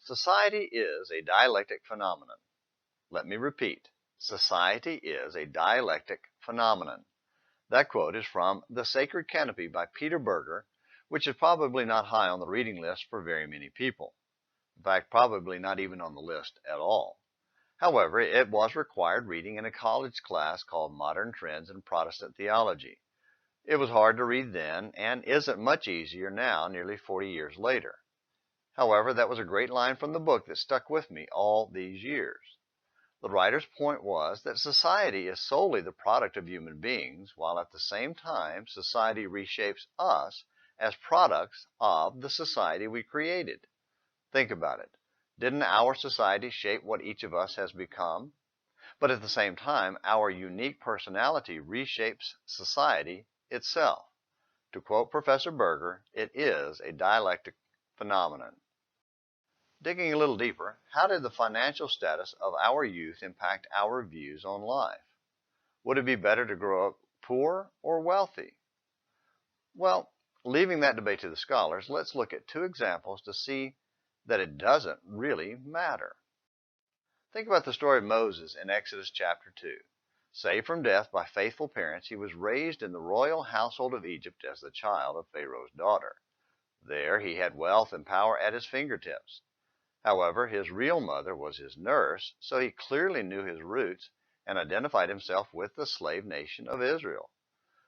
Society is a dialectic phenomenon. Let me repeat. Society is a dialectic phenomenon. That quote is from The Sacred Canopy by Peter Berger, which is probably not high on the reading list for very many people. In fact, probably not even on the list at all. However, it was required reading in a college class called Modern Trends in Protestant Theology. It was hard to read then and isn't much easier now, nearly 40 years later. However, that was a great line from the book that stuck with me all these years. The writer's point was that society is solely the product of human beings, while at the same time society reshapes us as products of the society we created. Think about it. Didn't our society shape what each of us has become? But at the same time, our unique personality reshapes society itself. To quote Professor Berger, it is a dialectic phenomenon. Digging a little deeper, how did the financial status of our youth impact our views on life? Would it be better to grow up poor or wealthy? Well, leaving that debate to the scholars, let's look at two examples to see that it doesn't really matter. Think about the story of Moses in Exodus chapter 2. Saved from death by faithful parents, he was raised in the royal household of Egypt as the child of Pharaoh's daughter. There he had wealth and power at his fingertips. However, his real mother was his nurse, so he clearly knew his roots and identified himself with the slave nation of Israel.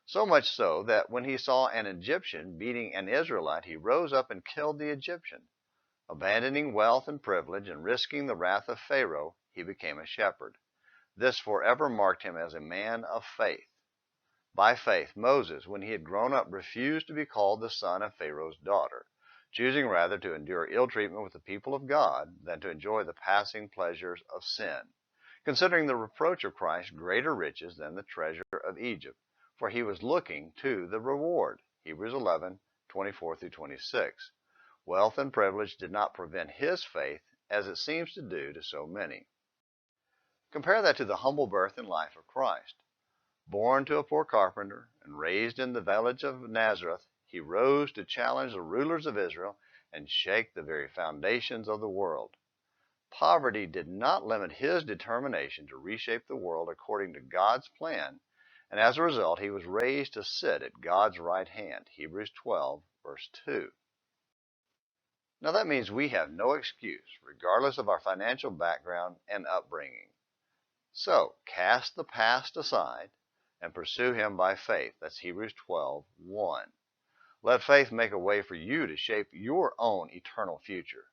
So much so that when he saw an Egyptian beating an Israelite, he rose up and killed the Egyptian. Abandoning wealth and privilege and risking the wrath of Pharaoh, he became a shepherd. This forever marked him as a man of faith. By faith, Moses, when he had grown up, refused to be called the son of Pharaoh's daughter, choosing rather to endure ill treatment with the people of God than to enjoy the passing pleasures of sin, considering the reproach of Christ greater riches than the treasure of Egypt, for he was looking to the reward. Hebrews 11:24-26. Wealth and privilege did not prevent his faith, as it seems to do to so many. Compare that to the humble birth and life of Christ. Born to a poor carpenter and raised in the village of Nazareth, he rose to challenge the rulers of Israel and shake the very foundations of the world. Poverty did not limit his determination to reshape the world according to God's plan, and as a result, he was raised to sit at God's right hand. Hebrews 12:2. Now that means we have no excuse, regardless of our financial background and upbringing. So, cast the past aside and pursue him by faith. That's Hebrews 12:1. Let faith make a way for you to shape your own eternal future.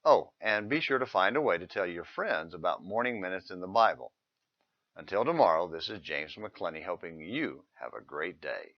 Oh, and be sure to find a way to tell your friends about morning minutes in the Bible. Until tomorrow, this is James McClenny, hoping you have a great day.